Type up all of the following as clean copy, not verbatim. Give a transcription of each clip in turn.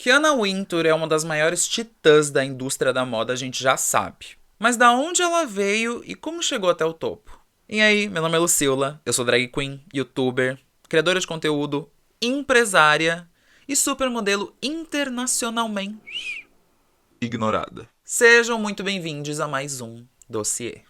Que Anna Wintour é uma das maiores titãs da indústria da moda, a gente já sabe. Mas da onde ela veio e como chegou até o topo? E aí, meu nome é Lucila, eu sou drag queen, youtuber, criadora de conteúdo, empresária e supermodelo internacionalmente ignorada. Sejam muito bem-vindos a mais um Dossiê.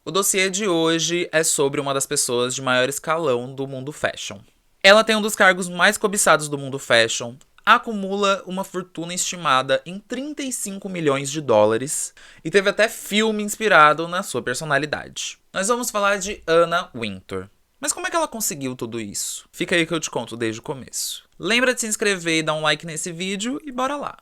O dossiê de hoje é sobre uma das pessoas de maior escalão do mundo fashion. Ela tem um dos cargos mais cobiçados do mundo fashion, acumula uma fortuna estimada em 35 milhões de dólares e teve até filme inspirado na sua personalidade. Nós vamos falar de Anna Wintour. Mas como é que ela conseguiu tudo isso? Fica aí que eu te conto desde o começo. Lembra de se inscrever e dar um like nesse vídeo e bora lá!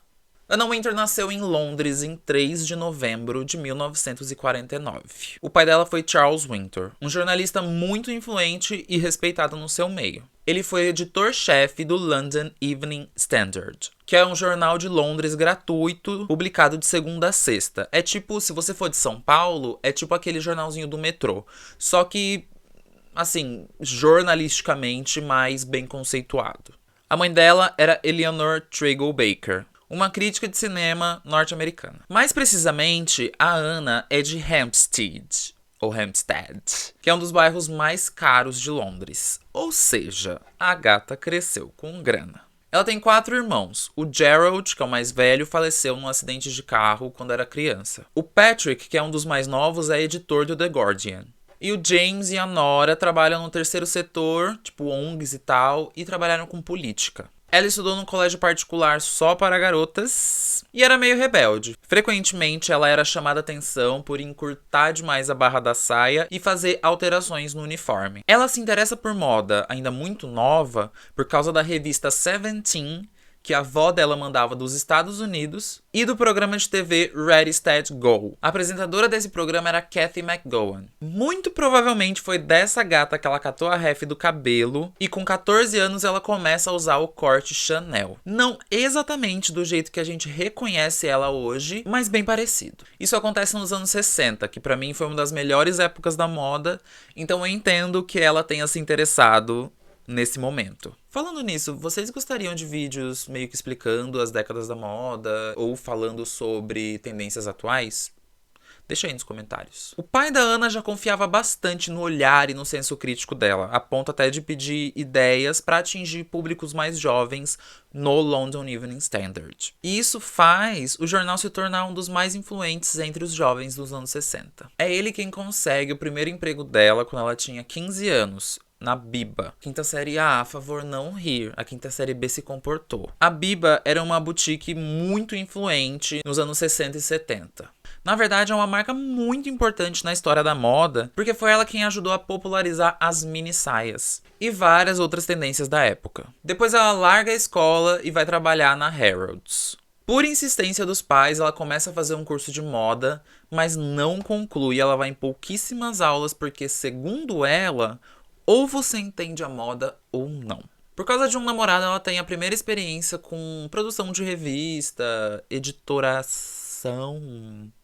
Anna Wintour nasceu em Londres em 3 de novembro de 1949. O pai dela foi Charles Wintour, um jornalista muito influente e respeitado no seu meio. Ele foi editor-chefe do London Evening Standard, que é um jornal de Londres gratuito, publicado de segunda a sexta. É tipo, se você for de São Paulo, é tipo aquele jornalzinho do metrô. Só que, assim, jornalisticamente mais bem conceituado. A mãe dela era Eleanor Traigo Baker, uma crítica de cinema norte-americana. Mais precisamente, a Anna é de Hampstead, ou Hampstead, que é um dos bairros mais caros de Londres. Ou seja, a gata cresceu com grana. Ela tem 4 irmãos. O Gerald, que é o mais velho, faleceu num acidente de carro quando era criança. O Patrick, que é um dos mais novos, é editor do The Guardian. E o James e a Nora trabalham no terceiro setor, tipo ONGs e tal, e trabalharam com política. Ela estudou num colégio particular só para garotas e era meio rebelde. Frequentemente, ela era chamada a atenção por encurtar demais a barra da saia e fazer alterações no uniforme. Ela se interessa por moda, ainda muito nova, por causa da revista Seventeen, que a avó dela mandava dos Estados Unidos, e do programa de TV Ready, Steady, Go. A apresentadora desse programa era Cathy McGowan. Muito provavelmente foi dessa gata que ela catou a ref do cabelo, e com 14 anos ela começa a usar o corte Chanel. Não exatamente do jeito que a gente reconhece ela hoje, mas bem parecido. Isso acontece nos anos 60, que pra mim foi uma das melhores épocas da moda, então eu entendo que ela tenha se interessado nesse momento. Falando nisso, vocês gostariam de vídeos meio que explicando as décadas da moda ou falando sobre tendências atuais? Deixa aí nos comentários. O pai da Anna já confiava bastante no olhar e no senso crítico dela, a ponto até de pedir ideias para atingir públicos mais jovens no London Evening Standard. E isso faz o jornal se tornar um dos mais influentes entre os jovens dos anos 60. É ele quem consegue o primeiro emprego dela quando ela tinha 15 anos. Na Biba. Quinta série A, a favor não rir. A quinta série B se comportou. A Biba era uma boutique muito influente nos anos 60 e 70. Na verdade, é uma marca muito importante na história da moda, porque foi ela quem ajudou a popularizar as mini saias e várias outras tendências da época. Depois ela larga a escola e vai trabalhar na Harrods. Por insistência dos pais, ela começa a fazer um curso de moda, mas não conclui. Ela vai em pouquíssimas aulas porque, segundo ela, ou você entende a moda ou não. Por causa de um namorado, ela tem a primeira experiência com produção de revista, editoração.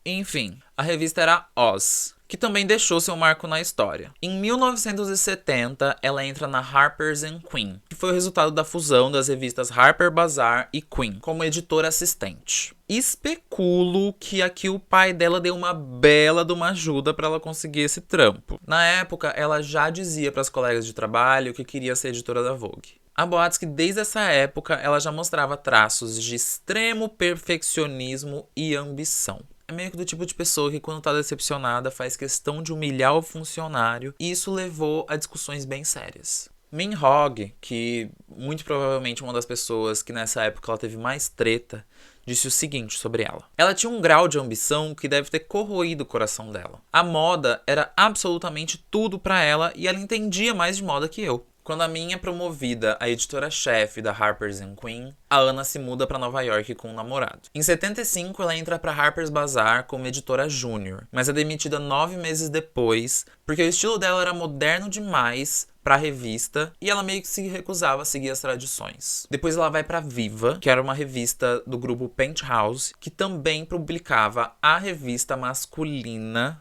Enfim, a revista era Oz, que também deixou seu marco na história. Em 1970, ela entra na Harper's Queen, que foi o resultado da fusão das revistas Harper Bazaar e Queen, como editora assistente. Especulo que aqui o pai dela deu uma bela de uma ajuda para ela conseguir esse trampo. Na época, ela já dizia para as colegas de trabalho que queria ser editora da Vogue. Há boatos que desde essa época ela já mostrava traços de extremo perfeccionismo e ambição. É meio que do tipo de pessoa que, quando tá decepcionada, faz questão de humilhar o funcionário, e isso levou a discussões bem sérias. Min Hogg, que muito provavelmente uma das pessoas que nessa época ela teve mais treta, disse o seguinte sobre ela. Ela tinha um grau de ambição que deve ter corroído o coração dela. A moda era absolutamente tudo pra ela e ela entendia mais de moda que eu. Quando a minha é promovida a editora-chefe da Harper's Queen, a Anna se muda para Nova York com um namorado. Em 75, ela entra para Harper's Bazaar como editora júnior, mas é demitida 9 meses depois, porque o estilo dela era moderno demais pra revista e ela meio que se recusava a seguir as tradições. Depois ela vai pra Viva, que era uma revista do grupo Penthouse, que também publicava a revista masculina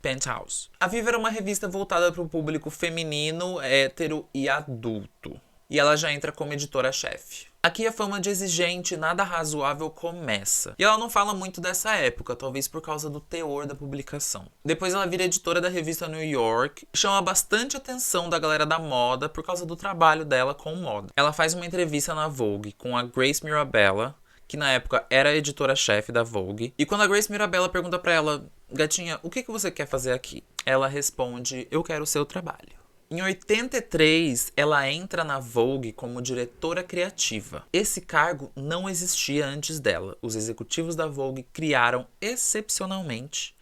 Penthouse. A Viva era uma revista voltada para o público feminino, hétero e adulto. E ela já entra como editora-chefe. Aqui a fama de exigente, nada razoável começa. E ela não fala muito dessa época, talvez por causa do teor da publicação. Depois ela vira editora da revista New York e chama bastante atenção da galera da moda por causa do trabalho dela com moda. Ela faz uma entrevista na Vogue com a Grace Mirabella, que na época era a editora-chefe da Vogue. E quando a Grace Mirabella pergunta pra ela, gatinha, o que você quer fazer aqui? Ela responde, eu quero o seu trabalho. Em 83, ela entra na Vogue como diretora criativa. Esse cargo não existia antes dela. Os executivos da Vogue criaram excepcionalmente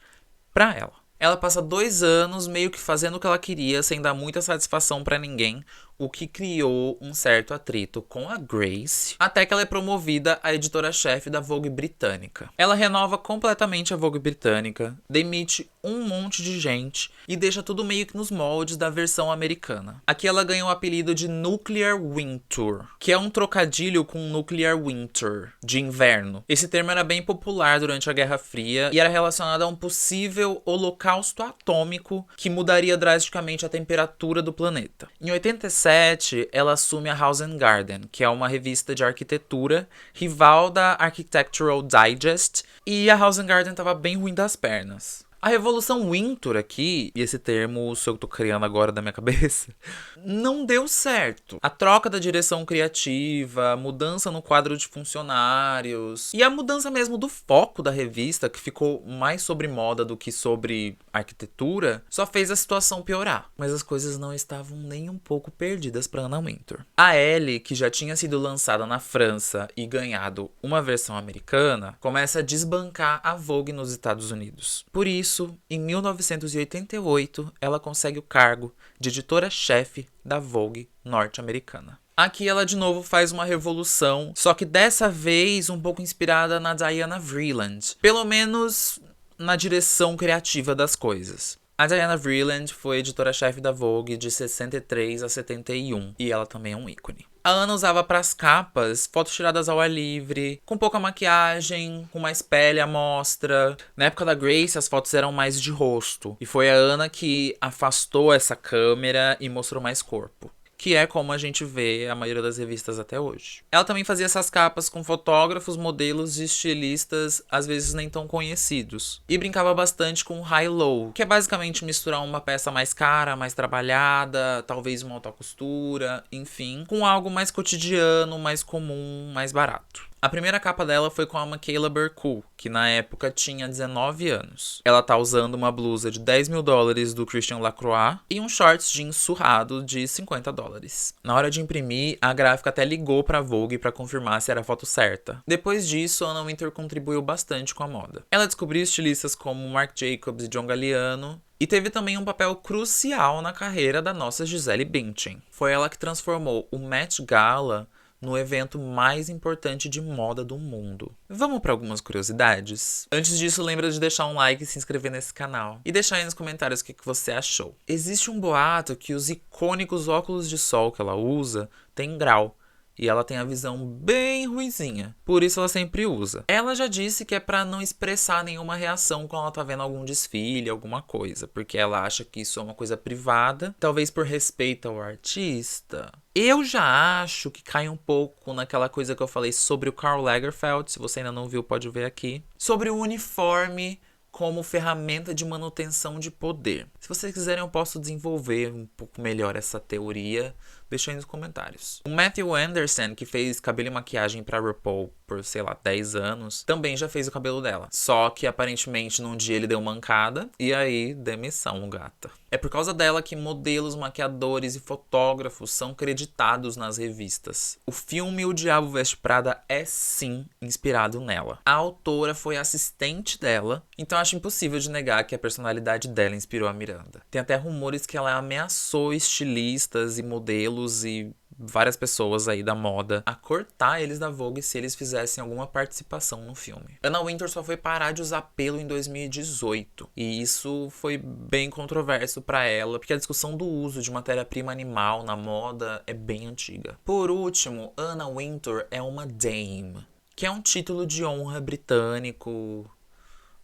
para ela. Ela passa 2 anos meio que fazendo o que ela queria, sem dar muita satisfação para ninguém, o que criou um certo atrito com a Grace, até que ela é promovida a editora-chefe da Vogue britânica. Ela renova completamente a Vogue britânica, demite um monte de gente e deixa tudo meio que nos moldes da versão americana. Aqui ela ganha o apelido de Nuclear Winter, que é um trocadilho com Nuclear Winter, de inverno. Esse termo era bem popular durante a Guerra Fria e era relacionado a um possível holocausto atômico que mudaria drasticamente a temperatura do planeta. Em 87, ela assume a House and Garden, que é uma revista de arquitetura, rival da Architectural Digest, e a House and Garden estava bem ruim das pernas. A Revolução Winter aqui, e esse termo eu tô criando agora da minha cabeça, não deu certo. A troca da direção criativa, a mudança no quadro de funcionários e a mudança mesmo do foco da revista, que ficou mais sobre moda do que sobre arquitetura, só fez a situação piorar. Mas as coisas não estavam nem um pouco perdidas para Anna Wintour. A Elle, que já tinha sido lançada na França e ganhado uma versão americana, começa a desbancar a Vogue nos Estados Unidos. Por isso, em 1988, ela consegue o cargo de editora-chefe da Vogue norte-americana. Aqui ela de novo faz uma revolução, só que dessa vez um pouco inspirada na Diana Vreeland, pelo menos na direção criativa das coisas. A Diana Vreeland foi editora-chefe da Vogue de 63 a 71 e ela também é um ícone. A Anna usava para as capas fotos tiradas ao ar livre, com pouca maquiagem, com mais pele à mostra. Na época da Grace, as fotos eram mais de rosto. E foi a Anna que afastou essa câmera e mostrou mais corpo, que é como a gente vê a maioria das revistas até hoje. Ela também fazia essas capas com fotógrafos, modelos e estilistas, às vezes nem tão conhecidos. E brincava bastante com high-low, que é basicamente misturar uma peça mais cara, mais trabalhada, talvez uma alta costura, enfim, com algo mais cotidiano, mais comum, mais barato. A primeira capa dela foi com a Michaela Bercow, que na época tinha 19 anos. Ela tá usando uma blusa de $10.000 do Christian Lacroix e um shorts jeans surrado de $50. Na hora de imprimir, a gráfica até ligou pra Vogue pra confirmar se era a foto certa. Depois disso, Anna Wintour contribuiu bastante com a moda. Ela descobriu estilistas como Marc Jacobs e John Galliano, e teve também um papel crucial na carreira da nossa Gisele Bündchen. Foi ela que transformou o Met Gala no evento mais importante de moda do mundo. Vamos para algumas curiosidades? Antes disso, lembra de deixar um like e se inscrever nesse canal. E deixar aí nos comentários o que você achou. Existe um boato que os icônicos óculos de sol que ela usa têm grau. E ela tem a visão bem ruinzinha. Por isso ela sempre usa. Ela já disse que é pra não expressar nenhuma reação quando ela tá vendo algum desfile, alguma coisa. Porque ela acha que isso é uma coisa privada. Talvez por respeito ao artista. Eu já acho que cai um pouco naquela coisa que eu falei sobre o Karl Lagerfeld. Se você ainda não viu, pode ver aqui. Sobre o uniforme como ferramenta de manutenção de poder. Se vocês quiserem, eu posso desenvolver um pouco melhor essa teoria. Deixa aí nos comentários. O Matthew Anderson, que fez cabelo e maquiagem pra RuPaul por, sei lá, 10 anos, também já fez o cabelo dela. Só que, aparentemente, num dia ele deu mancada e aí, demissão, gata. É por causa dela que modelos, maquiadores e fotógrafos são creditados nas revistas. O filme O Diabo Veste Prada é, sim, inspirado nela. A autora foi assistente dela, então acho impossível de negar que a personalidade dela inspirou a Miranda. Tem até rumores que ela ameaçou estilistas e modelos e várias pessoas aí da moda a cortar eles da Vogue se eles fizessem alguma participação no filme. Anna Wintour só foi parar de usar pelo em 2018, e isso foi bem controverso pra ela, porque a discussão do uso de matéria-prima animal na moda é bem antiga. Por último, Anna Wintour é uma dame, que é um título de honra britânico,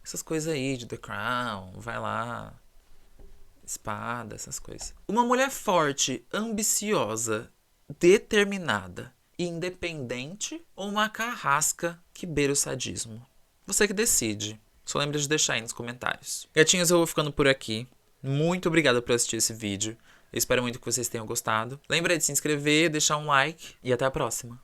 essas coisas aí de The Crown, vai lá, espada, essas coisas. Uma mulher forte, ambiciosa, determinada e independente, ou uma carrasca que beira o sadismo? Você que decide. Só lembra de deixar aí nos comentários. Gatinhos, eu vou ficando por aqui. Muito obrigado por assistir esse vídeo. Eu espero muito que vocês tenham gostado. Lembra de se inscrever, deixar um like e até a próxima.